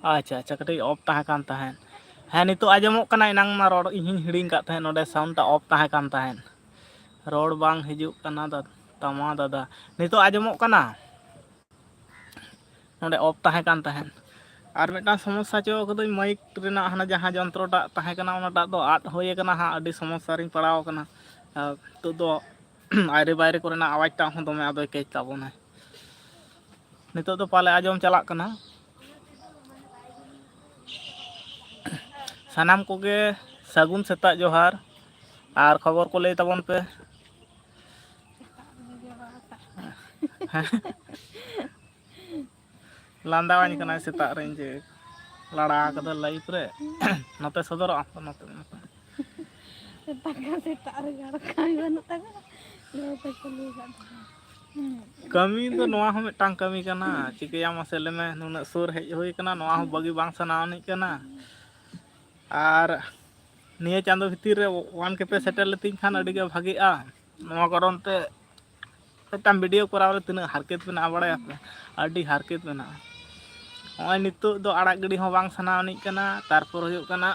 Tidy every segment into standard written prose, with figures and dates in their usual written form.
अच्छा अच्छा कटी ऑफ ताहे कान ताहेन हाँ नितो आजमोग कना इनांग मा रोड इहिं हिडिंग का ताहेन नोडे साउंड टा ऑफ ताहे कान ताहेन रोड बांग हिजुग कना तमा दादा नितो आजमोग कना नोडे ऑफ ताहे कान ताहेन और मिटना समस्या चो कदो माइक रेना हाना जहां जंत्रोटा ताहे कना ओनाटा दो आद होय कना हां अडी समस्या रिन पड़ाव कना तो दो आयरे बायरे कोरेना आवाज टा हों दमे आदो केच ताबोना नितो दो पाले आजम चलाक कना सानाम कोगे सागुन सेता जोहार और खबर को लई ताबोन पे लांदावानी कना सेता रें जे लड़ा कदा लाइफ रे नते सदर नते सेता रे गाड़ कमी बनु ताका लेते चली गाड़ कमी तो नोआ हो मिटांग कमी कना चिकया मसे लेमे नुना सुर हेज होई कना नोआ हो बगी बांग सनावनी कना और निये चांदो भितर रे 1K पे सेटल लेतिन खान अडी गे भागीआ नोआ कारण ते मिटांग वीडियो कराव रे तिना हारकेत मेना बड़ाय अडी हारकेत मेना ओय नितो दो आड़ा गडी हो बांग सनावनी कना तारपर होयो कना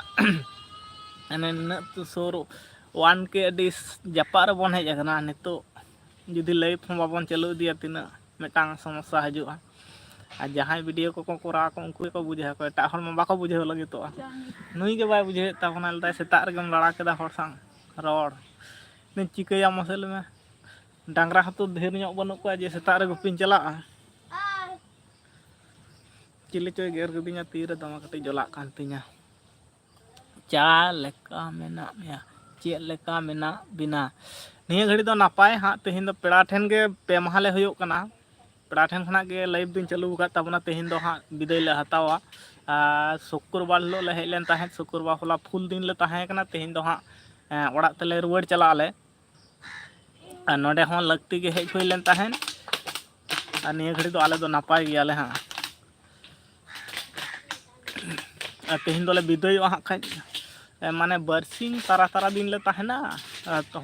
एने न तो सुर 1K अडी जापा रे बोन हेज कना नितो जुदी लाइव हम बाबन चालू दिया तीना मिटांग समस्या हजुआ आ जहां वीडियो को करा को उनको को बुझे को एटा हर में बाको बुझे लगे तो नुई के बाय बुझे ताबना लता सेता रेगम लड़ा केदा हर सांग रोड ने चिकया मसल में डांगरा हतो ढेर ᱧᱚᱜ बनु को जे सेता रे गुपिन चला चिले चोय गेर गदिnya तीर दमा कटी जला कान तिnya चा लेका मेना या चे लेका मेना बिना निया घड़ी दो नापाय हाँ तेहिन दो पेड़ा ठेन के पे महाले हुयो कना पेड़ा ठेन खना के लाइव दिन चालू का तबना तेहिन दो हाँ विदाय ले हतावा शुक्रवार लो ले हेज लेन ताहे शुक्रवार होला फुल दिन ले ताहे कना तेहिन दो हाँ ओड़ा तले रुवाड़ चला आले नोडे हों लगती के हेज हुई लेन ताहेन निया घड़ी दो आले दो नापाय गियाले हाँ तेहिन दोले विदाय हाँ खाय माने बरसिंग तारा तारा दिन ले ताहेना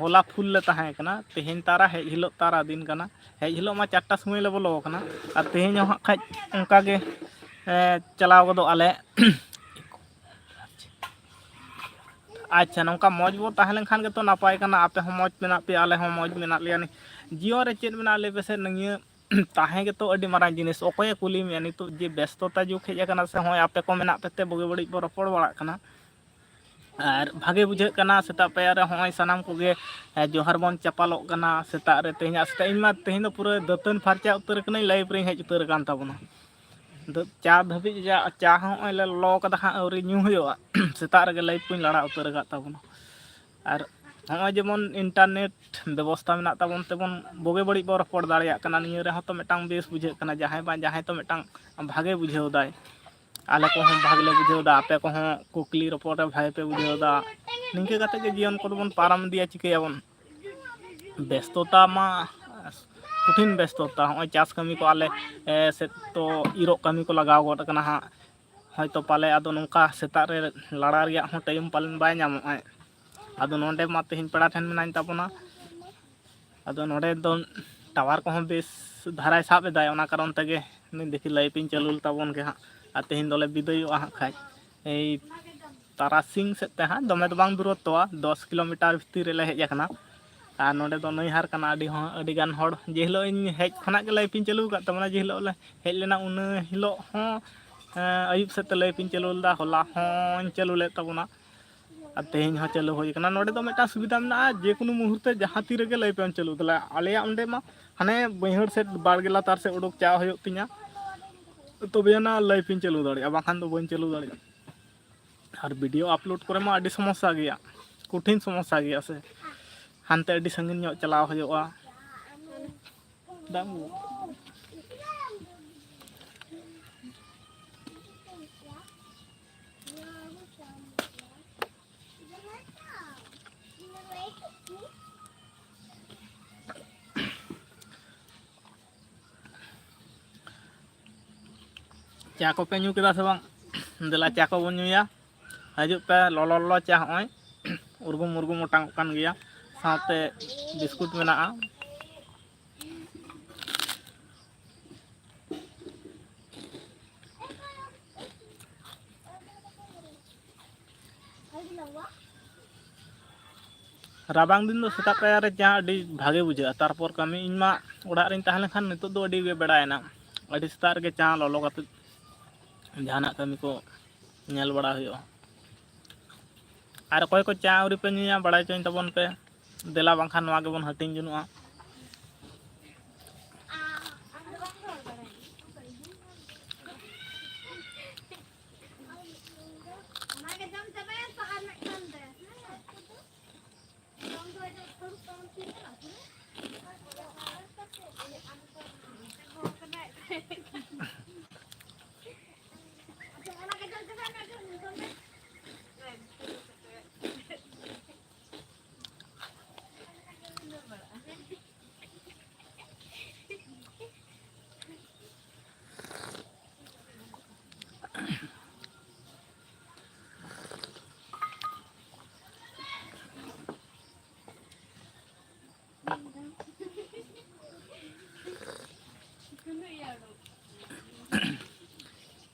होला फुल ले ताहे कना तेहिन तारा हेज हिलो तारा दिन कना हेज हिलो मा 4टा समय ले बोलो कना आ तेहिन हाँ खाय उनका के चलाव गदो आले अच्छा नौका मौज बो ताहे लेनखान के तो नापाय कना आपे हो मौज मेना पे आले हो मौज मेना लिया नि जियो रे चेत मेना ले पेसे नंगिया ताहे के तो अडी मारां जिनिस ओकोय कुली मे नि तो जे व्यस्तता जुग हेज कना से होय आपे को मेना पेते बगे बड़ी बो रपड़ बड़ा कना और भागे बुझे कना सेता पाया रे होय सनाम कोगे जोहार बन चपालोग कना सेता रे तेहिना सेता इमा तेहिन दो पूरा दतन फारचा उतर कना लाइव रे हेज उतर कान ताबना चा धबी जा चा होय ले लो कदा हा औरी न्यू होयो सेता रे लाइव को लड़ा उतर का ताबना और होय जेमन इंटरनेट व्यवस्था मेना ताबन तेबन बगे बड़ी बो रपड़ दाड़िया कना निया रे हतो मिटांग बेस बुझे कना जहाय बा जहाय तो मिटांग भागे बुझेव दाय आले को हम भागले बुझेव दा आपे को हम कुकली रपोर्ट भाई पे बुझेव दा निंके कते के जीवन को बन पारम दिया चिकेयाबन व्यस्तता मा कठिन व्यस्तता होय चास कमी को आले से तो इरो कमी को लगाव गट कना हा हयतो पाले आदो नोंका सेता रे लड़ा रिया हो टाइम पालन बाय नामो आदो नोंडे मा तेहिन पेड़ा ठेन मेनाइन ताबना आदो नोंडे दो टावर को हम बेस धाराय साब एदाय ओना कारण तगे देखि लाइव इन चालू ताबन के हा आ तेहिन दोले विदाय आ खाय ए तारासिंग सेते हा दमे दो बांग दूरत्वा 10 किलोमीटर भीतर रे ले हेज कना आ नोंडे दो नैहार कना अडी गान हड़ जे हिलो इन हेज खना के लाइव इन चालू का तमना जे हिलो ले हेज लेना उन हिलो हो अयुब सेते लाइव इन चालू दा होला हो चालू ले तबना आ तेहिन हो चालू होय कना नोंडे दो मेटा सुविधा मेना जे कोनो मुहूर्ते जहां तीर के लाइव इन चालू दला आलेया उंडे मा हाने बैहड़ से बाड़गेला तार से उडुक चा होयो तिया तबे ना लाइव इन चालू दाड़िया बाखान दो बन चालू दाड़िया और वीडियो अपलोड करे मा अडी समस्या गया कठिन समस्या गया से हानते अडी संगिन ᱧᱚᱜ चलाव होयोआ दामु चा को पे ᱧᱩ केदा से बांग देला चा को बन ᱧᱩᱭᱟ हजु पे लolo लolo चा होय उर्गुम उर्गुम ओटांग कान गया साथे बिस्कुट मेना ᱨᱟᱵᱟᱝ ᱫᱤᱱ ᱫᱚ ᱥᱮᱛᱟᱜ ᱯᱟᱭᱟᱨ ᱨᱮ ᱪᱟ ᱟᱹᱰᱤ ᱵᱷᱟᱜᱮ ᱵᱩᱡᱷᱟᱹᱜᱼᱟ, ᱛᱟᱨᱯᱚᱨ ᱠᱟᱹᱢᱤ ᱤᱧ ᱢᱟ ᱚᱲᱟᱜ ᱨᱤᱧ ᱛᱟᱦᱮᱸ ᱞᱮᱱᱠᱷᱟᱱ ᱱᱤᱛᱚᱜ ᱫᱚ ᱟᱹᱰᱤ ᱜᱮ ᱵᱮᱲᱟᱭᱮᱱᱟ, ᱟᱹᱰᱤ ᱥᱮᱛᱟᱜ ᱨᱮᱜᱮ ᱪᱟ ᱞᱚᱞᱚ ᱠᱟᱛᱮᱫ ᱡᱟᱦᱟᱱᱟᱜ ᱠᱟᱹᱢᱤ ᱠᱚ ᱧᱮᱞ ᱵᱟᱲᱟ ᱦᱩᱭᱩᱜᱼᱟ᱾ ᱟᱨ ᱚᱠᱚᱭ ᱠᱚ ᱪᱟ ᱟᱹᱣᱨᱤ ᱯᱮ ᱧᱩᱭᱟ ᱵᱟᱲᱟᱭ ᱦᱚᱪᱚᱧ ᱛᱟᱵᱚᱱ ᱯᱮ, ᱫᱮᱞᱟ ᱵᱟᱝᱠᱷᱟᱱ ᱱᱚᱣᱟ ᱜᱮᱵᱚᱱ ᱦᱟᱹᱴᱤᱧ ᱡᱚᱱᱚᱜᱼᱟ᱾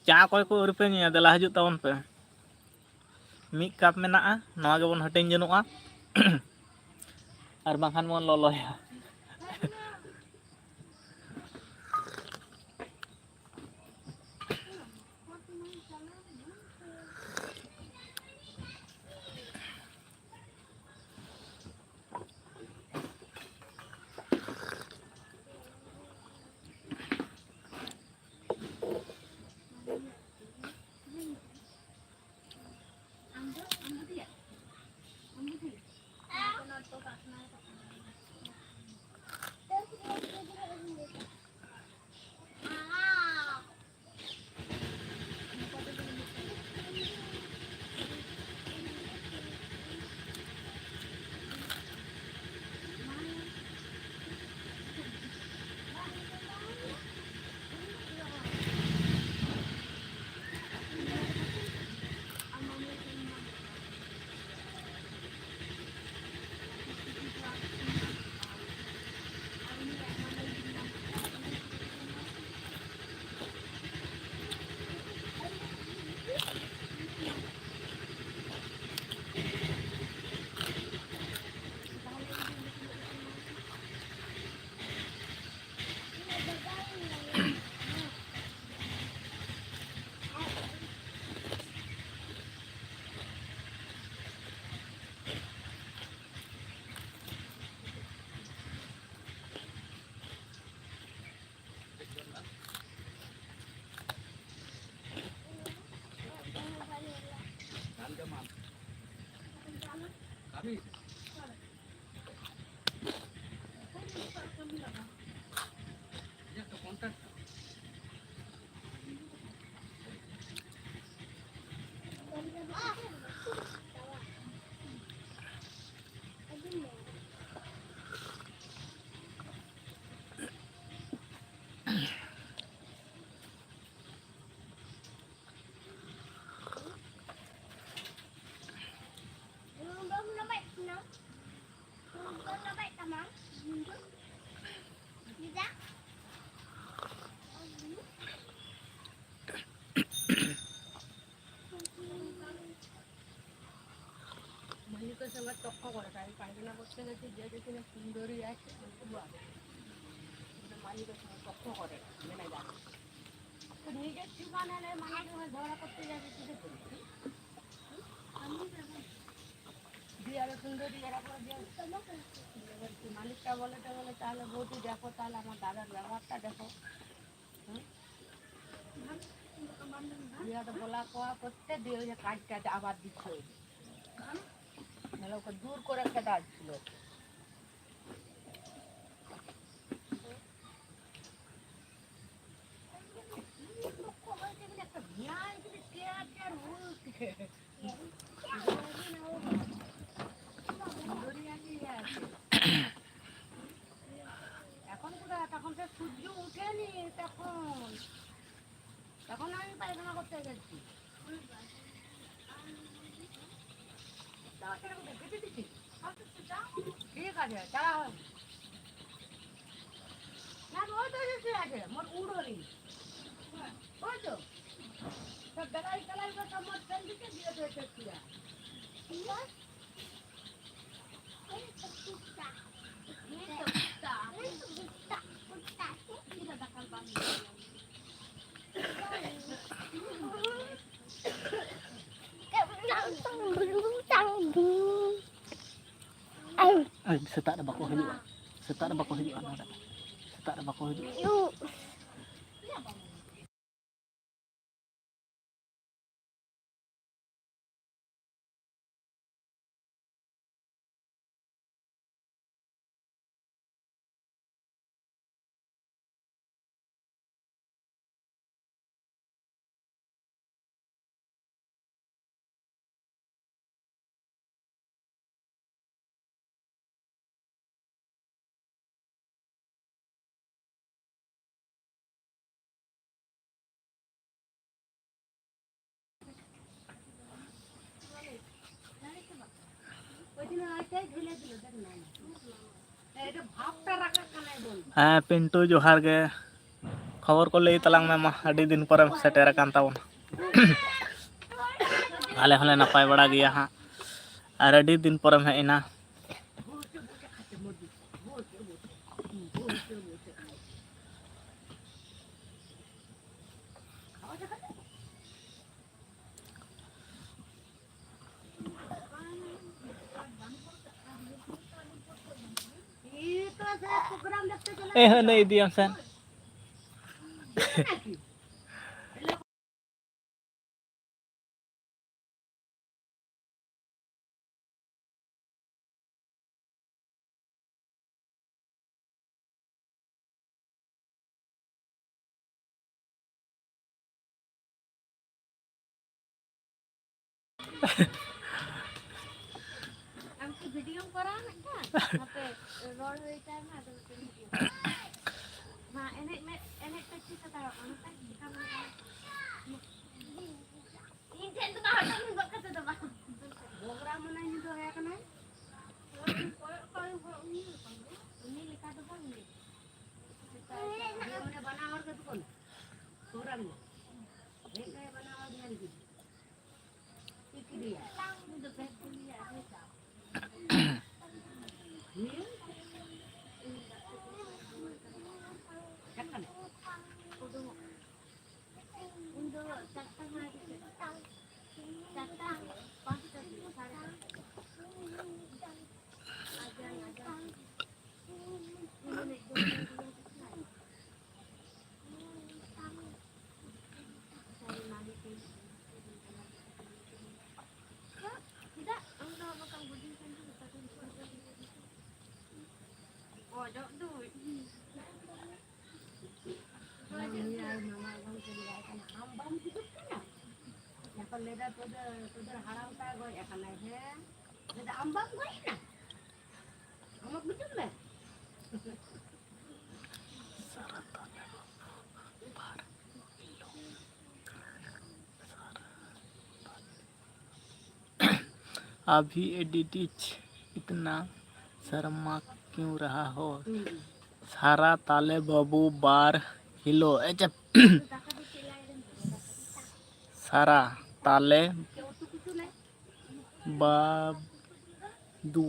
ᱪᱟ ᱚᱠᱚᱭ ᱠᱚ ᱟᱹᱣᱨᱤ ᱯᱮ ᱧᱩᱭᱟ ᱫᱮᱞᱟ ᱦᱤᱡᱩᱜ ᱛᱟᱵᱚᱱ ᱯᱮ, ᱢᱤᱫ ᱠᱟᱯ ᱢᱮᱱᱟᱜᱼᱟ ᱱᱚᱣᱟ ᱜᱮᱵᱚᱱ ᱦᱟᱹᱴᱤᱧ ᱡᱚᱱᱚᱜᱼᱟ ᱟᱨ ᱵᱟᱝᱠᱷᱟᱱ ᱵᱚᱱ ᱞᱚᱞᱚᱭᱟ᱾ মালিকের সঙ্গে তক্ক করে, আমি পায়খানা করতে গেছি, যে দেখি না সুন্দরী আছে মালিকের সঙ্গে তক্ক করে ম্যানেজার নিজের ঠিকানা নেই, মালিকের সঙ্গে ঝগড়া করতে যাবে কি করছি দিয়ে আরো সুন্দরী এরা করে দিয়ে মালিকটা বলে তাহলে বৌদি দেখো, তাহলে আমার দাদার ব্যবহারটা দেখো। দিয়ে বলা কোয়া করতে দিয়ে ওই যে কাজটা আবার দিচ্ছে, ওকে দূর করে খেতে আসছিল। এখন কোথায়, তখন তো সূর্য উঠেনি, তখন আমি পায়খানা করতে গেছি। ঠিক আছে তারা না ওই তো আছে মোট উড়োনি ওই তো সব বেলাই তেলাই সব মোট দিকে দিয়ে দিয়েছে setak bako hidup. Setak bako hidup ada. Setak bako hidup. हाँ पिंटू जोहार गे खबर को लई तलांग में मा अड़ी दिन पर सेटेर कान ताबोन आले हले नपाय बड़ा गया हाँ और अड़ी दिन पर हेज एना नहीं दिया सन वीडियो करा ना पे रोड होइता है ना तो वीडियो हां एने टच करता है इन जेन तो बाहर में बकत तो बाहर प्रोग्राम नहीं तो है कना उन्हीं लिखा तो बन उन्होंने बना और के कौन प्रोग्राम में एक है बना और ध्यान की ठीक दिया तो पैसे लिया लेदा तोदर हारामता गय एखाने हे लेदा आमबाम गय ना हमक बुझुम ले अभी एडिटिच इतना शर्मा क्यों रहा हो सारा ताले बाबू बार हिलो सारा ताले बाबू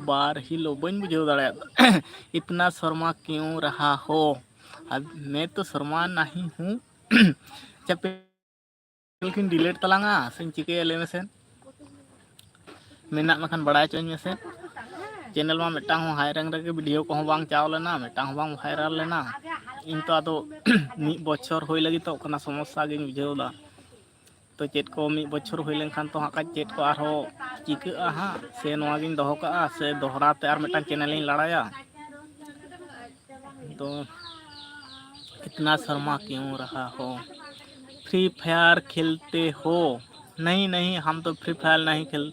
बार हिलो बन बुझे दाड़ा इतना शर्मा क्यों रहा हो अब मैं तो शर्मा नहीं हूँ लेकिन डिलीट तलांगा सिंह चिके ले में सेन मेना मखन बड़ा चोñ में से चैनल में मिटांग हो हाई रंग रंग वीडियो को बांग चाव लेना मिटांग बांग वायरल लेना इन तो आदो मिद बछर होय लगी तो कना समस्या गिन बुझेवदा तो चेट को मिद बछर होय लेनखान तो हाका चेट को आरो चिका हा से नोआ गिन दोहो का से दोहरा ते आर मिटांग चैनल इन लड़ाया तो इतना शर्मा क्यों रहा हो फ्री फायर खेलते हो नहीं नहीं हम तो फ्री फायर नहीं खेल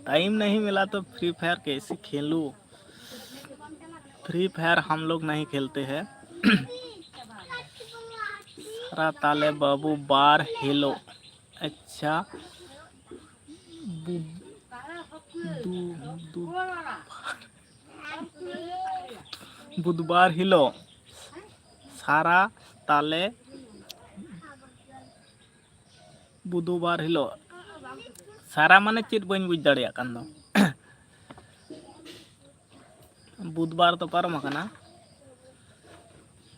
टाइम नहीं मिला तो फ्री फायर कैसे खेलूं फ्री फायर हम लोग नहीं खेलते हैं सारा ताले बाबू बार हेलो अच्छा बुधवार हिलो सारा ताले बुधवार हिलो सारा माने चेत बन बुझ दाड़िया कान दो बुधवार तो पारम आकना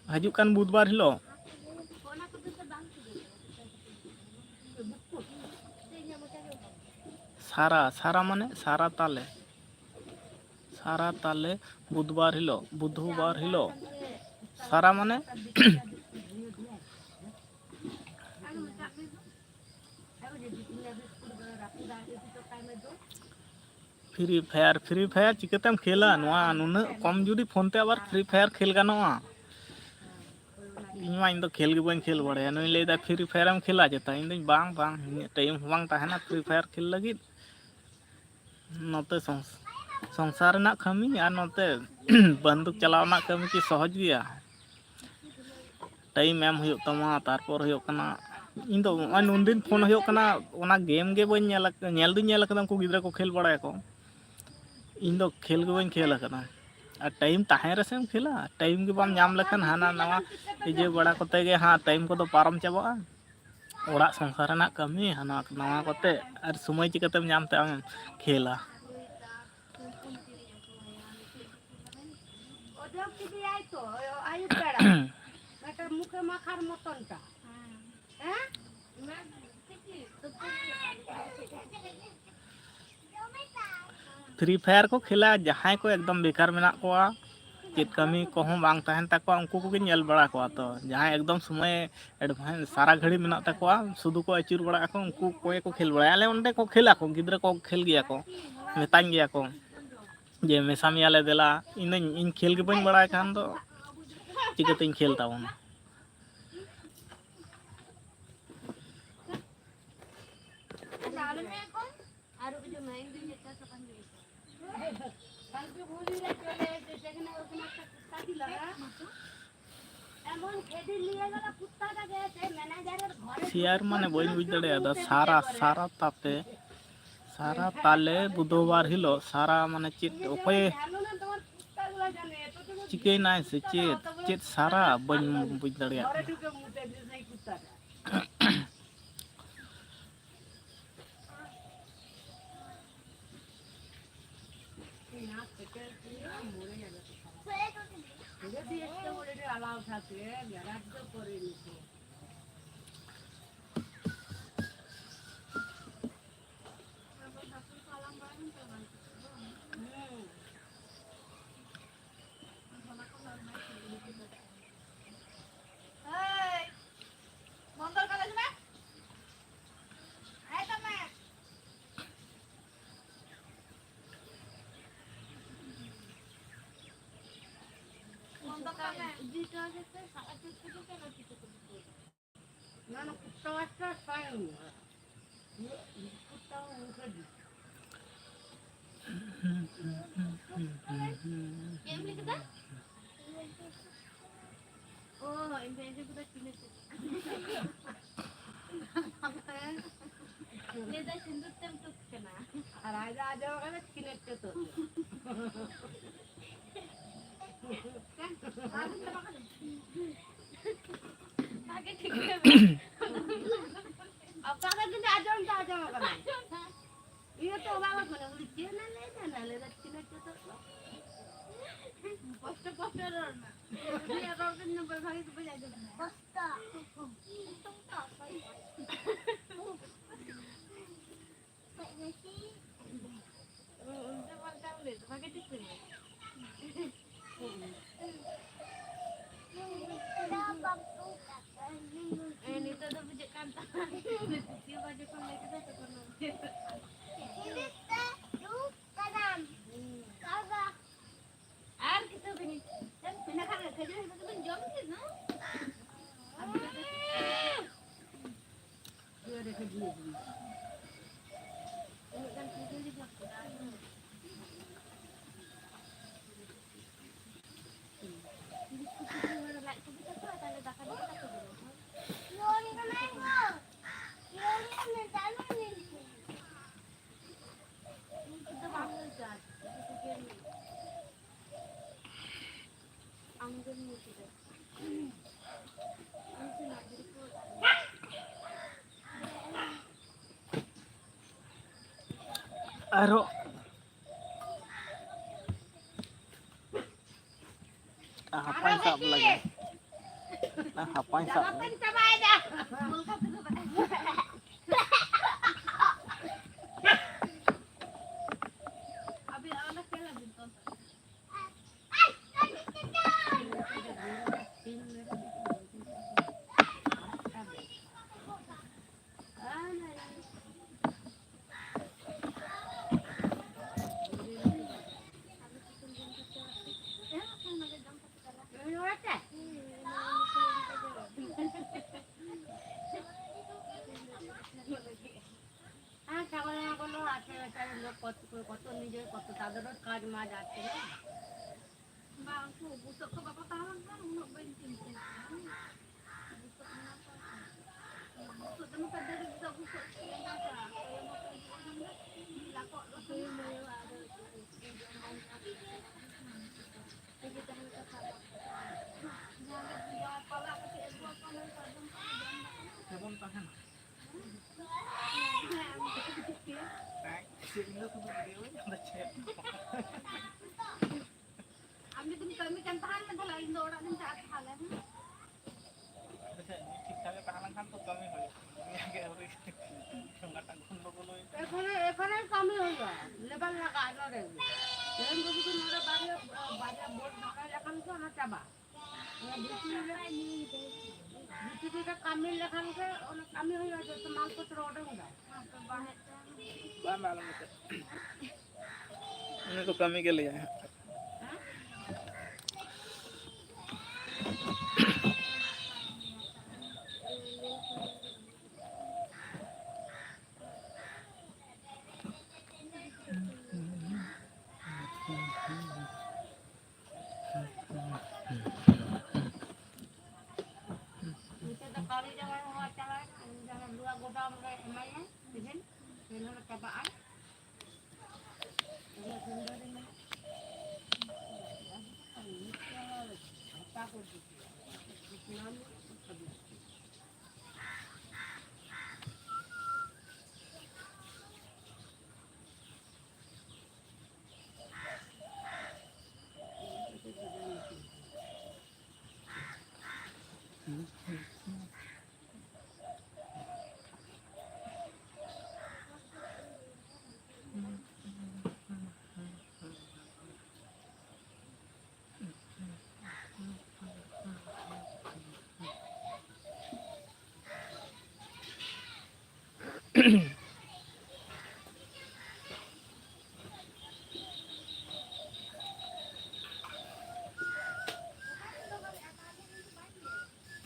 हजू कान बुधवार हिलो सारा सारा माने सारा ताले সারা তালে বুধবার হিলো সারা মানে फ्री फायर चिकातेम खेला नुना कम जुदी फोन ते आबार फ्री फायर खेल गानोआ ᱤᱧ ᱢᱟ ᱤᱧ ᱫᱚ ᱠᱷᱮᱞ ᱜᱮ ᱵᱟᱹᱧ ᱠᱷᱮᱞ ᱵᱟᱲᱟᱭᱟ ᱱᱩᱭ ᱞᱟᱹᱭᱫᱟ ᱯᱷᱨᱤ ᱯᱷᱟᱭᱟᱨᱮᱢ ᱠᱷᱮᱞᱟ ᱪᱮᱛᱟ ᱤᱧ ᱫᱚᱧ ᱵᱟᱝ ᱤᱧᱟᱹᱜ ᱴᱟᱭᱤᱢ ᱦᱚᱸ ᱵᱟᱝ ᱛᱟᱦᱮᱱᱟ ᱯᱷᱨᱤ ᱯᱷᱟᱭᱟᱨ ᱠᱷᱮᱞ ᱞᱟᱹᱜᱤᱫ ᱱᱚᱛᱮ संसार रᱮᱱᱟᱜ ᱠᱟᱹᱢᱤ ᱟᱨ ᱱᱚᱛᱮ बंदूक चलाव रᱮᱱᱟᱜ ᱠᱟᱹᱢᱤ ᱠᱤ ᱥᱚᱦᱚᱡ ᱜᱮᱭᱟ टाइम एम हुयुग तमा तारपर हुयुग कना ᱤᱧ ᱫᱚ ᱱᱚᱜᱼᱚᱭ ᱱᱩᱱᱫᱤᱱ ᱯᱷᱳᱱ ᱦᱩᱭᱩᱜ ᱠᱟᱱᱟ ᱚᱱᱟ ᱜᱮᱢ ᱜᱮ ᱵᱟᱹᱧ ᱧᱮᱞ ᱫᱩᱧ ᱧᱮᱞ ᱟᱠᱟᱫᱟ ᱩᱱᱠᱩ ᱜᱤᱫᱽᱨᱟᱹ ᱠᱚ ᱠᱷᱮᱞ ᱵᱟᱲᱟᱭᱟᱠᱚ ᱤᱧ ᱫᱚ ᱠᱷᱮᱞ ᱜᱮ ᱵᱟᱹᱧ ᱠᱷᱮᱞ ᱟᱠᱟᱫᱟ ᱟᱨ ᱴᱟᱭᱤᱢ ᱛᱟᱦᱮᱸ ᱨᱮᱥᱮᱢ ᱠᱷᱮᱞᱟ ᱴᱟᱭᱤम ᱜᱮ ᱵᱟᱢ ᱧᱟᱢ ᱞᱮᱠᱷᱟᱱ ᱦᱟᱱᱟ ᱱᱟᱣᱟ ᱤᱭᱟᱹ ᱵᱟᱲᱟ ᱠᱚᱛᱮ ᱜᱮ ᱦᱟᱸᱜ ᱴᱟᱭᱤम ᱠᱚᱫᱚ ᱯᱟᱨᱚᱢ ᱪᱟᱵᱟᱜᱼᱟ ᱚᱲᱟᱜ ᱥᱚᱝᱥᱟᱨ ᱨᱮᱱᱟᱜ ᱠᱟᱹᱢᱤ ᱦᱟᱱᱟ ᱱᱟᱣᱟ ᱠᱚᱛᱮ ᱟᱨ ᱥᱚᱢᱚᱭ ᱪᱤᱠᱟᱹᱛᱮᱢ ᱧᱟᱢ ᱛᱮ ᱟᱢ ᱠᱷᱮᱞᱟ মুখে মাখার মতনটা হ্যাঁ फ्री फायर को खेला जहाँ को एकदम बेकार मेना कोआ चेत कमी कोहम बांग तहन तक उनको को नेल बड़ा कोआ तो जहाँ एकदम समय एडवांस सारा घड़ी मेना तकवा सुदु को अचूर बड़ा को उनको कोई को खेल बड़ा आले उनते को खेला को गिद्रा को खेल गया को मेतान गया को जे मेसामियाले देला इन खेल के बन बड़ा खान दो चिकते खेल तावन शेयर माने बई बुझ दड़े सारा ताले बुधवार हिलो सारा माने चेत ओपे चिके नाय से चेत सारा बई बुझ दड़े Aro apa yang sab lagi? Apa yang sab? maj ate na. Bang ko busok ka papatawan kan uno ba yung tintin. Busok na pa. Busok naman ka dari sa busok siya na sa. Kaya mo pa yung lako lo sa mo yung ada. Sige tayo sa sa. Jangan dia pala kasi edwa pa man sa dun pa. Sebon tahan. Si Indo tuh video ada chat. Kami dun kami kan tahan na dala Indo orang din sa atahalan. Bisa ঠিক ঠাক tahan kan tuh kami হয়. Ini agak harus সংগঠন গুলো এখানে কমই হইল labour লাগা আনো রে যেন যদি তো নরে বাড়ি বাড়ি বোর্ড ঢাকা লেখান তো না চাবা বিটি থেকে কামি লেখান কে অনেক কামি হয়ে যাচ্ছে তো মালপত্র অর্ডার উড়ায় Ba malam itu. Ini tuh kami ke लिए हैं. Itu tuh kali jangan mau acara jangan dua godam ke emangnya izin ini cobaan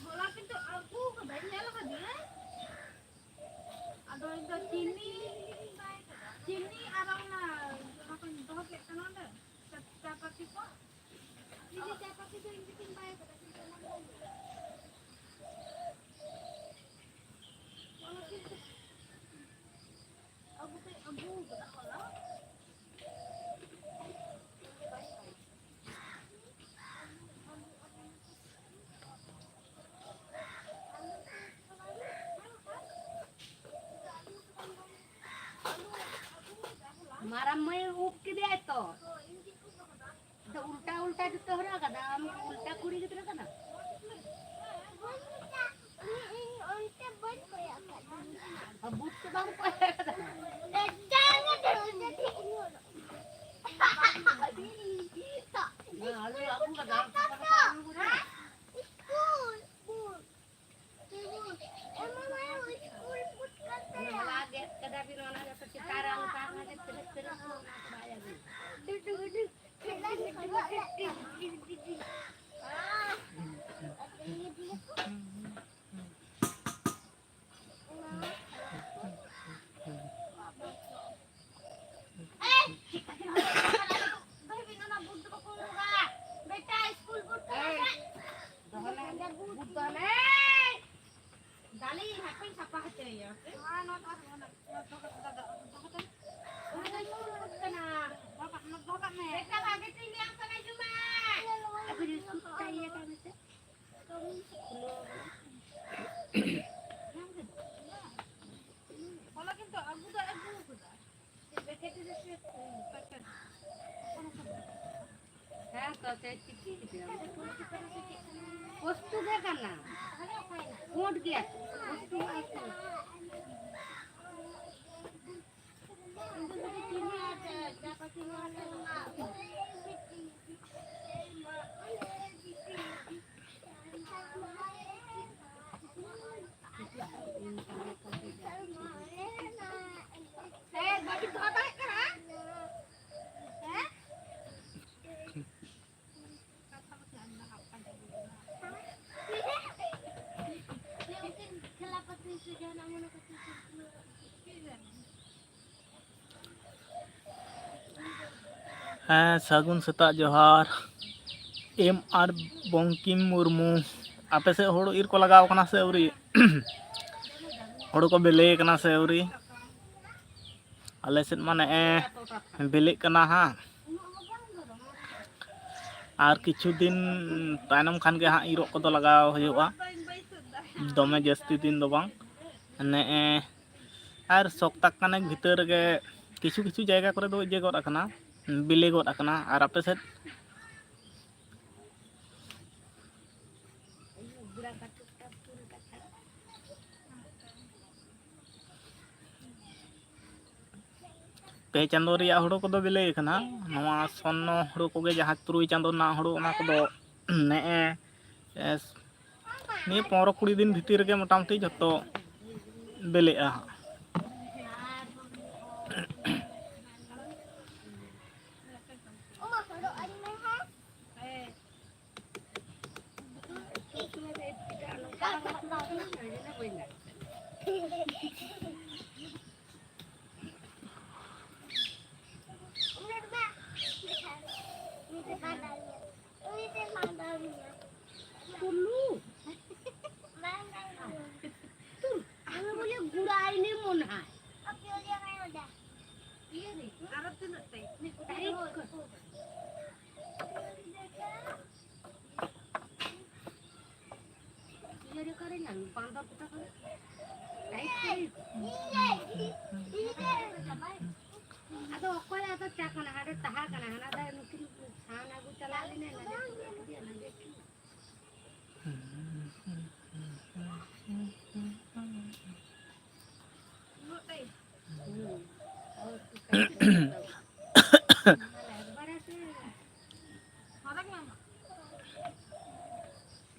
Bola pintu aku kebanyakan lah dia. Ada itu Cini arang na makan doh kayak tenan deh. Siapa tipe? Ini siapa tipe yang bikin baik pada pintu mana? Bola pintu. Abu betul kalau. मारा मैं उप के दिया तो उल्टा उल्टा तो हो रहा कदा हम उल्टा कुड़ी कितना कदा अब बुत के बाहर पाया कदा ना आलू aku कदा lagi kada pinona sa cikarang ka ngajak terus bayar Dali, happen siapa aja ya? Bapak nih. Kita lagi sini yang sana cuma. aku disuka ya kan itu Kalau gitu, aku dah. Begitu dia sih. হ্যাঁ তো সেই চিঠি বস্তু দেখা না coat গিয়া বস্তু আছে Kenapa sih sudah namun ᱦᱮᱸ ᱥᱟᱹᱜᱩᱱ ᱥᱮᱛᱟᱜ ᱡᱚᱦᱟᱨ MR ᱵᱚᱝᱠᱤᱢ ᱢᱩᱨᱢᱩ ᱟᱯᱮ ᱥᱮᱫ ᱦᱳᱲᱳ ᱤᱨ ᱠᱚ ᱞᱟᱜᱟᱣ ᱠᱟᱱᱟ ᱥᱮ ᱟᱹᱣᱨᱤ ᱦᱳᱲᱳ ᱠᱚ ᱵᱮᱞᱮ ᱠᱟᱱᱟ ᱥᱮ ᱟᱹᱣᱨᱤ ᱟᱞᱮ ᱥᱮᱫ ᱢᱟ ᱱᱮᱜᱼᱮ ᱵᱮᱞᱮᱜ ᱠᱟᱱᱟ ᱦᱟᱸᱜ ᱟᱨ ᱠᱤᱪᱷᱩ ᱫᱤᱱ ᱛᱟᱭᱱᱚᱢ ᱠᱷᱟᱱ ᱜᱮ ᱦᱟᱸᱜ ᱤᱨᱚᱜ ᱠᱚᱫᱚ ᱞᱟᱜᱟᱣ ᱦᱩᱭᱩᱜᱼᱟ ᱫᱚᱢᱮ ᱡᱟᱹᱥᱛᱤ ᱫᱤᱱ ᱫᱚ ᱵᱟᱝ ᱱᱮᱜᱼᱮ ᱟᱨ ᱥᱚᱯᱛᱟᱦ ᱠᱷᱟᱱᱮᱠ ᱵᱷᱤᱛᱟᱹᱨ ᱨᱮᱜᱮ ᱠᱤᱪᱷᱩ ᱠᱤᱪᱷᱩ ᱡᱟᱭᱜᱟ ᱠᱚᱨᱮ ᱫᱚ ᱤᱭᱟᱹ ᱜᱚᱫ ᱟᱠᱟᱱᱟ ᱵᱤᱞᱤ ᱜᱚᱫ ᱟᱠᱟᱱᱟ ᱟᱨ ᱟᱯᱮ ᱥᱮᱫ ᱯᱮ ᱪᱟᱸᱫᱳ ᱨᱮᱭᱟᱜ ᱦᱳᱲᱳ ᱠᱚᱫᱚ ᱵᱮᱞᱮ ᱠᱟᱱᱟ ᱱᱚᱣᱟ ᱥᱚᱨᱱᱚ ᱦᱳᱲᱳ ᱠᱚᱜᱮ ᱡᱟᱦᱟᱸ ᱛᱩᱨᱩᱭ ᱪᱟᱸᱫᱳ ᱨᱮᱱᱟᱜ ᱦᱳᱲᱳ ᱚᱱᱟ ᱠᱚᱫᱚ ᱱᱮᱜᱼᱮ ᱱᱤᱭᱟᱹ 15-20 ᱫᱤᱱ ᱵᱷᱤᱛᱤᱨ ᱨᱮᱜᱮ ᱢᱚᱴᱟᱢᱩᱴᱤ ᱡᱷᱚᱛᱚ ᱵᱮᱞᱮᱜᱼᱟ ᱦᱟᱸᱜ ᱟᱫᱚ ᱚᱠᱚᱭ ᱟᱫᱚ ᱪᱟ ᱠᱟᱱᱟ ᱦᱟᱰᱮ ᱛᱟᱦᱟ ᱠᱟᱱᱟ ᱦᱟᱱᱟ ᱫᱟ ᱱᱩᱠᱤᱱ ᱥᱟᱱ ᱟᱹᱜᱩ ᱪᱟᱞᱟᱣ ᱞᱮᱱᱟ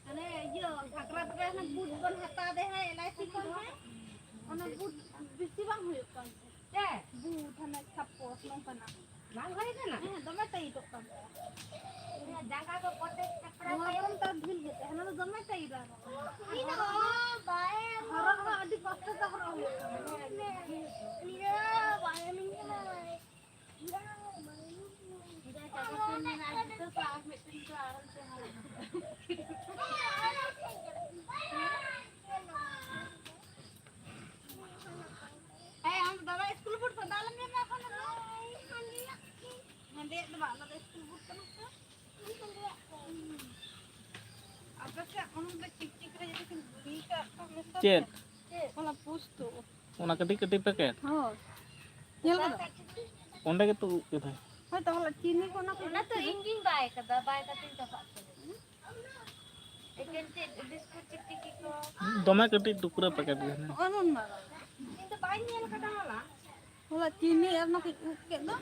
ᱦᱟᱱᱮ ᱤᱭᱟᱹ ᱥᱟᱠᱨᱟᱛ ᱨᱮ ᱦᱟᱱᱮ ᱵᱩᱴ ᱵᱚᱱ ᱦᱟᱛᱟᱣ ᱫᱮ ᱦᱮᱸ LIC ᱠᱷᱚᱱ ᱦᱮᱸ ᱚᱱᱟ ᱵᱩᱴ ᱵᱮᱥᱤ ᱵᱟᱝ ᱦᱩᱭᱩᱜ ᱠᱟᱱ ᱛᱟᱦᱮᱸ ᱵᱩᱴ ᱦᱟᱱᱮ ᱥᱟᱯᱚᱥ ᱱᱚᱝᱠᱟᱱᱟᱜ ᱵᱟᱝ ᱦᱩᱭ ᱠᱟᱱᱟ ᱦᱮᱸ ᱫᱚᱢᱮ ᱴᱟᱭᱤᱴᱚᱜ ᱠᱟᱱ ᱛᱟᱦᱮᱸ ᱡᱟᱸᱜᱟ ᱠᱚ ᱠᱚᱴᱮᱡ ᱱᱚᱣᱟ ᱵᱚᱨᱚᱝ ᱛᱟᱨ ᱰᱷᱤᱞ ᱜᱮᱛᱮ ᱦᱟᱱᱟ ᱫᱚ ᱫᱚᱢᱮ ᱴᱟᱭᱤᱴᱟ ᱦᱚᱨᱚᱜ ᱦᱚᱸ ᱟᱹᱰᱤ ᱠᱚᱥᱴᱚ ᱛᱮ ᱦᱚᱨᱚᱜ ᱦᱩᱭᱩᱜ ᱠᱟᱱᱟ ᱟᱢ ᱫᱟᱫᱟ ᱥᱠᱩᱞ ᱵᱩᱴ ᱥᱟᱸᱰᱟᱣ ᱞᱮᱢ ᱮᱠᱷᱚᱱ ᱦᱮᱸᱫᱮᱭᱟᱜ ᱫᱚ ᱵᱟᱝ ᱚᱱᱟ ᱫᱚ ᱥᱠᱩᱞ ᱵᱩᱴ ᱠᱟᱱᱟ ᱥᱮ ᱟᱯᱮ ᱥᱮᱫ ᱚᱱᱟ ᱫᱚ ᱪᱤᱠᱪᱤᱠ ᱨᱮ ᱡᱩᱫᱤ ᱠᱤᱱ ᱵᱤ ᱠᱟᱜ ᱪᱮᱫ ᱚᱱᱟ ᱯᱩᱥᱛᱩ ᱚᱱᱟ ᱠᱟᱹᱴᱤᱡ ᱠᱟᱹᱴᱤᱡ ᱯᱮᱠᱮᱴ ᱦᱳᱭ ᱧᱮᱞ ᱠᱟᱫᱟ ᱚᱸᱰᱮ ᱜᱮᱛᱚ ᱩᱵ ᱠᱮᱫᱟᱭ ᱦᱳᱭ ᱛᱟᱦᱚᱞᱮ ᱪᱤᱱᱤ ᱠᱚ ᱚᱱᱟ ᱛᱚ ᱤᱧ ᱜᱤᱧ ᱵᱟᱭ ᱠᱟᱫᱟ ᱵᱟᱭ ᱠᱟᱛᱮᱧ ᱪᱟᱯᱟᱫ ᱠᱟᱫᱟ ᱮᱠᱮᱱ ᱪᱮᱫ ᱵᱤᱥᱠᱩᱴ ᱪᱤᱠᱴᱤᱠᱤ ᱠᱚ ᱫᱚᱢᱮ ᱠᱟᱹᱴᱤᱡ ᱴᱩᱠᱨᱟᱹ ᱯᱮᱠᱮᱴ ᱜᱮ ᱱᱩᱱ ᱢᱟᱨᱟᱝ ᱤᱧ ᱫᱚ ᱵᱟᱹᱧ ᱧᱮᱞ ᱠᱟᱫᱟ ᱦᱚᱞᱟ ᱪᱤᱱᱤ ᱟᱨ ᱚᱱᱟ ᱠᱚᱧ ᱩᱵ ᱠᱮᱫ ᱫᱚ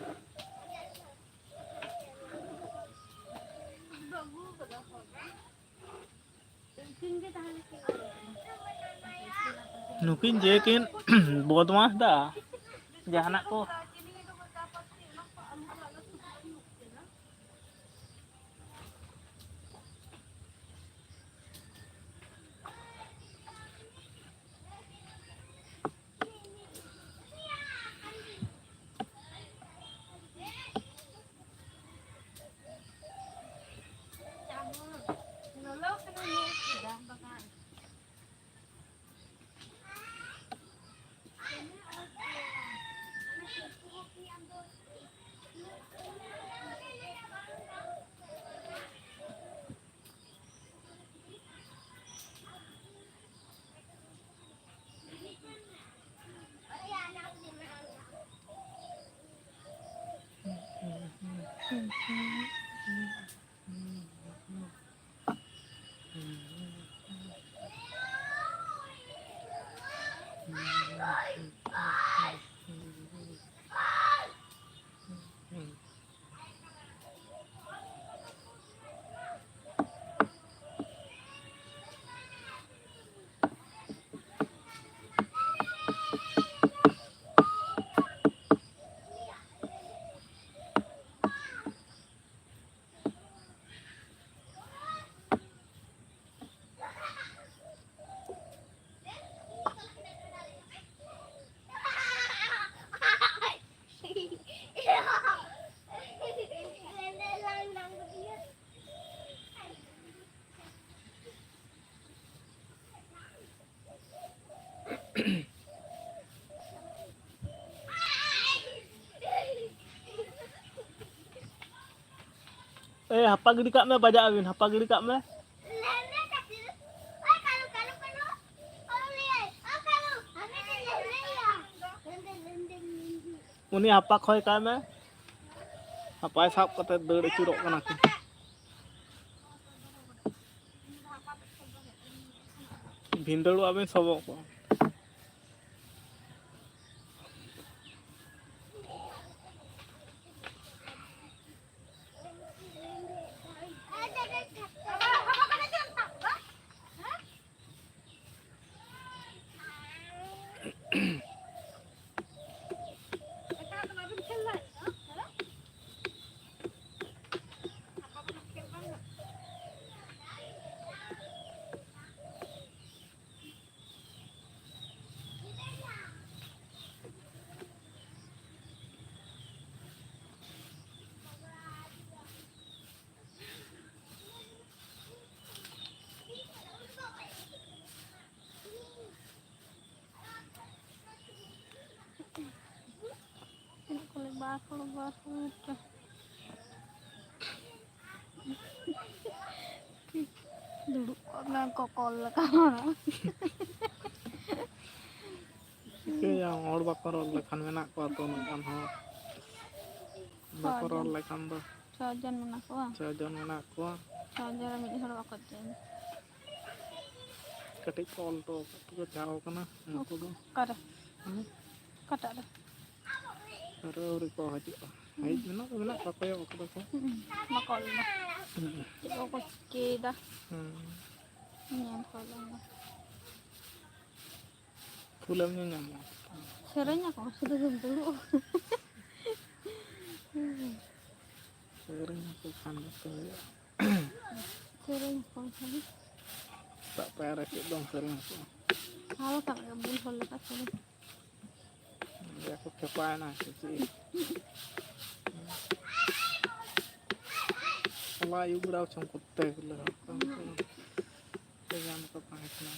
ᱟᱹᱜᱩ ᱠᱟᱫᱟ ᱩᱱᱠᱤᱱ ᱜᱮ ᱛᱟᱦᱮᱸ ᱱᱩᱠᱤᱱ ᱡᱮ ᱠᱤᱱ ᱵᱚᱫᱢᱟᱥ ᱫᱟ ᱡᱟᱦᱟᱱᱟᱜ ᱠᱚ Hapa gini kak me bajak abin, hapa gini kak me. Uni hapa khoi kak me. Hapa sap kate deur curok kana ki. Bhindalu abin sobok ko. Kalau bahas duduk karena kokol kan. Yang hor bako rol lekhan menak ko to kan hor. Bako rol lekhan do Sajan menakuah. sajon menak ko. Sajan kami di sana bakal jen. Katik kol to ko jao kana ko do. Kada. Kada ada. Aro uri ko haji. Hai menak ka ko yo ko ko. Makol na. Ito ko kida. Yan kolong. Fulamnya nyam. Serenya kok sudah dulu. Sering aku kan to. Serenya kok tadi. Tak payah dong sering aku. Kalau tak gabung kalau tak sini. Ya aku kepain aku sih. Kalau ayu berau cangkut teh lah. Jangan kepain na.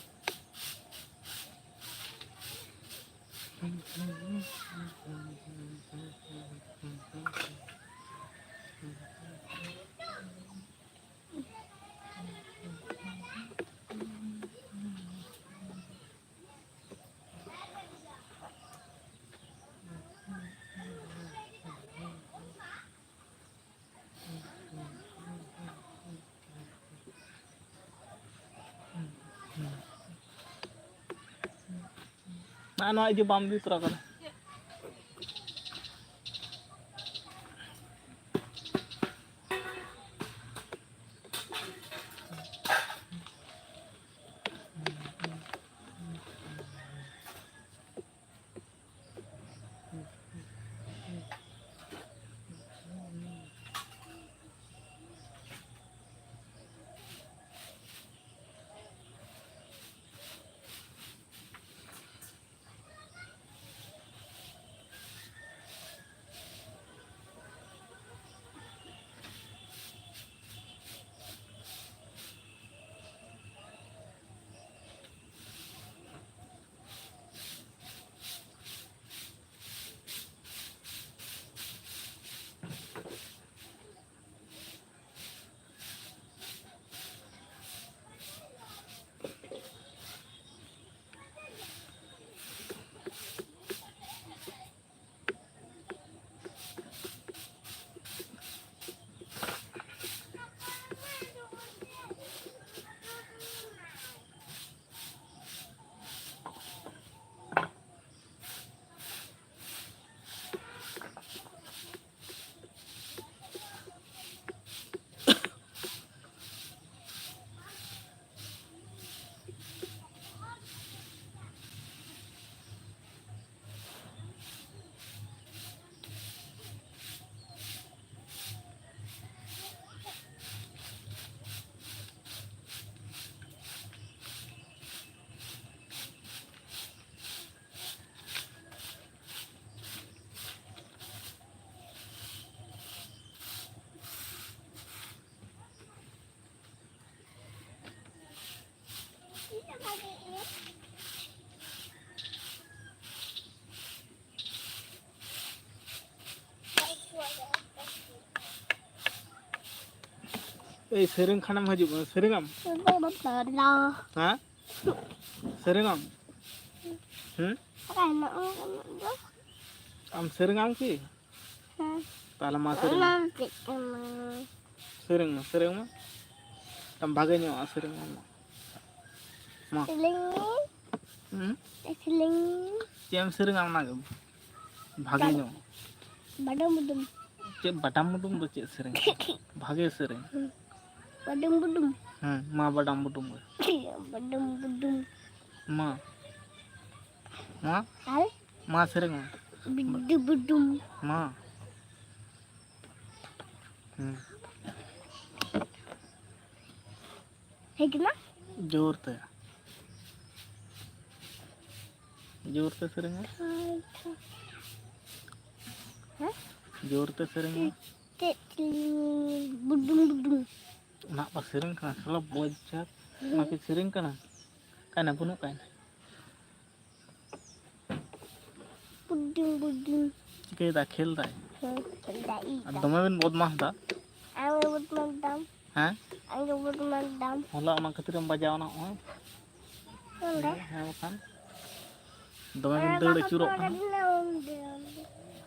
Nah, ano aja bam di tura kan. Ei sering khanam hajib sering am ha sering am am sering am ki tahle ma sering ma tam bhage nyo sering ma cem sering am na bhage nyo cek badam mudum do cek sering bhage sering ma badam mudum ma ma sering ma जोर ते sering जोर ते sering nak pas sering kana kalau bocah makin sering kana kana bunuh kan चिके दा खेल दा दमे बिन बदमाश दा हैं होला ओना खातिर हम बजाव ना हो हैं बखान दमे बिन दौड़ अचुरोक कान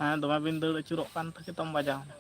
हैं दमे बिन दौड़ अचुरोक कान तके तम बजाव ना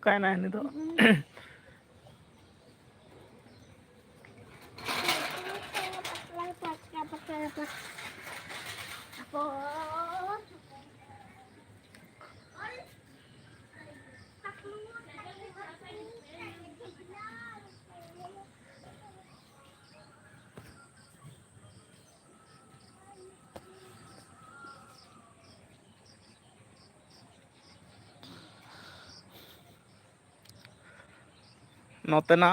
काय नाही नि तो नोतेना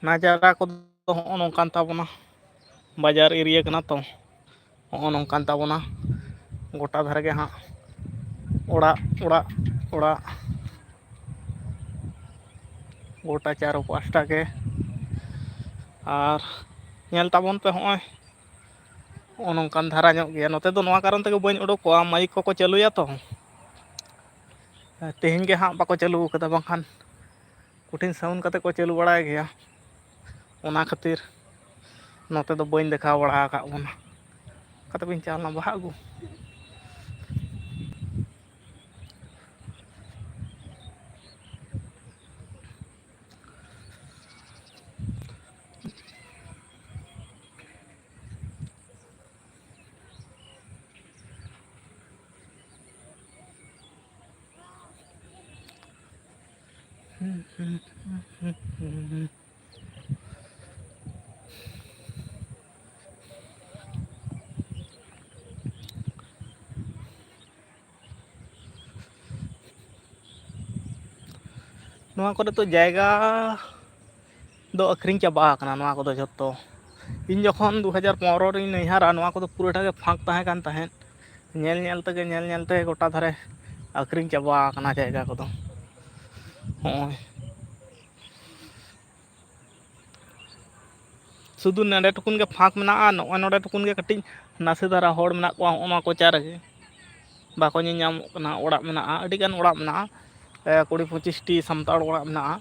नजारा को नौकान ताबोना बाजार एरिया कना तो नौकान ताबोना गोटा धार के हाँ ओड़ा ओड़ा ओड़ा गोटा चारों पाँचटा के और नेल ताबोन पे होय नौकान धारा ᱧᱚᱜ गया नोते दो नोआ कारण तक बइन उडोकोआ माइक को चालुया तो तेहन के हाँ बाको चालू कदा बांखान कुठिन साउंड कते को चालू बड़ाय गया ओना खातिर नोते दो बइन देखा बड़ा का बोना kata bing chala baha gu ᱱᱚᱣᱟ ᱠᱚᱨᱮ ᱛᱚ ᱡᱟᱭᱜᱟ ᱫᱚ ᱟᱹᱠᱷᱨᱤᱧ ᱪᱟᱵᱟ ᱟᱠᱟᱱᱟ ᱱᱚᱣᱟ ᱠᱚᱫᱚ ᱡᱷᱚᱛᱚ ᱤᱧ ᱡᱚᱠᱷᱚᱱ 2015 ᱨᱤᱧ ᱱᱟᱹᱭᱦᱟᱹᱨᱟ ᱱᱚᱣᱟ ᱠᱚᱫᱚ ᱯᱩᱨᱟᱹᱴᱟ ᱜᱮ ᱯᱷᱟᱸᱠ ᱛᱟᱦᱮᱸ ᱠᱟᱱ ᱛᱟᱦᱮᱸᱫ ᱧᱮᱞ ᱧᱮᱞ ᱛᱮᱜᱮ ᱜᱚᱴᱟ ᱫᱷᱟᱨᱮ ᱟᱹᱠᱷᱨᱤᱧ ᱪᱟᱵᱟ ᱟᱠᱟᱱᱟ ᱡᱟᱭᱜᱟ ᱠᱚᱫᱚ ᱦᱚᱸᱜᱼᱚᱭ ᱥᱩᱫᱷᱩ ᱱᱚᱰᱮ ᱴᱩᱠᱩᱱ ᱜᱮ ᱯᱷᱟᱸᱠ ᱢᱮᱱᱟᱜᱼᱟ ᱱᱚᱜᱼᱚᱭ ᱱᱚᱰᱮ ᱴᱩᱠᱩᱱ ᱜᱮ ᱠᱟᱹᱴᱤᱡ ᱱᱟᱥᱮ ᱫᱷᱟᱨᱟ ᱦᱚᱲ ᱢᱮᱱᱟᱜ ᱠᱚᱣᱟ ᱦᱚᱸᱜᱼᱚ ᱱᱚᱣᱟ ᱠᱚᱪᱟ ᱨᱮᱜᱮ ᱵᱟᱠᱚ ᱧᱮᱧᱟᱢᱚᱜ ᱠᱟᱱᱟ ᱚᱲᱟᱜ ᱢᱮᱱᱟᱜᱼᱟ ᱟᱹᱰᱤᱜᱟᱱ ᱚᱲᱟᱜ ᱢᱮᱱᱟᱜᱼᱟ 20-25ᱴᱤ ᱥᱟᱱᱛᱟᱲ ᱚᱲᱟᱜ ᱢᱮᱱᱟᱜᱼᱟ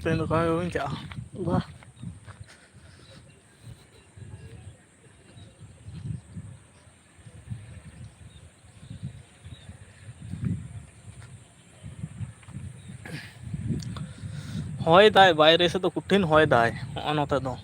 ᱛᱮᱦᱮᱧ ᱫᱚ ᱠᱟᱹᱢᱤ ᱵᱟᱹᱵᱤᱱ ᱪᱟᱜᱼᱟ Bah, ᱦᱚᱭ ᱫᱟᱭ ᱵᱟᱭᱨᱮ ᱥᱮᱫ ᱫᱚ ᱠᱩᱴᱷᱤᱱ ᱦᱚᱭ ᱫᱟᱭ ᱦᱚᱸᱜᱼᱚ ᱱᱚᱛᱮ ᱫᱚ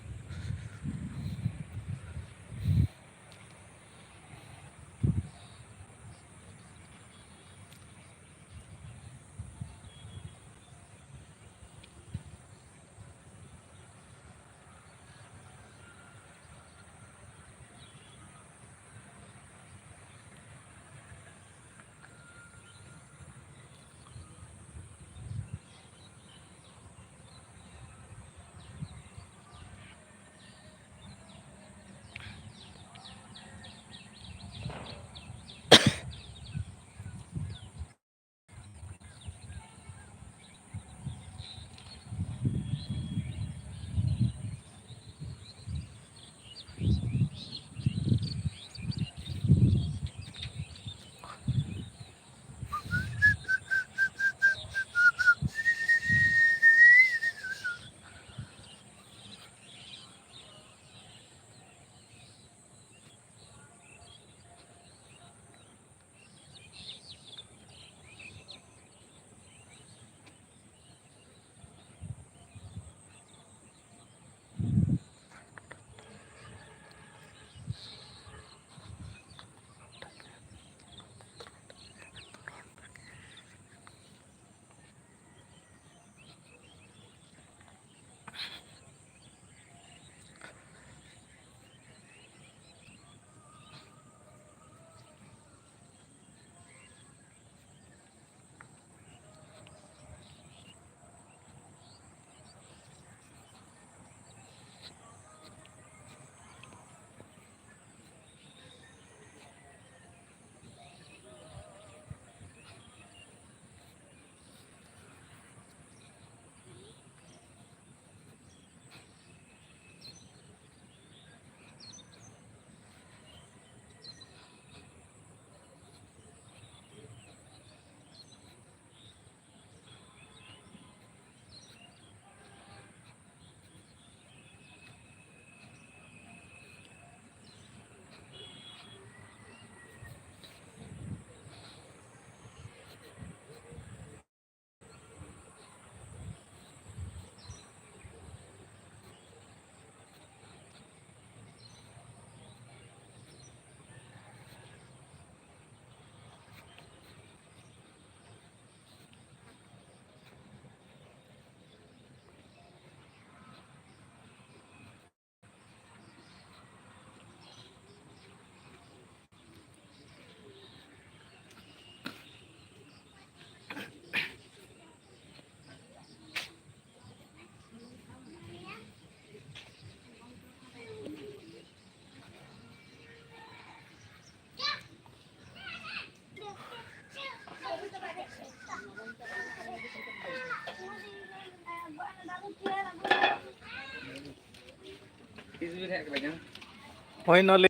ᱦᱳᱭ ᱱᱚᱞᱮ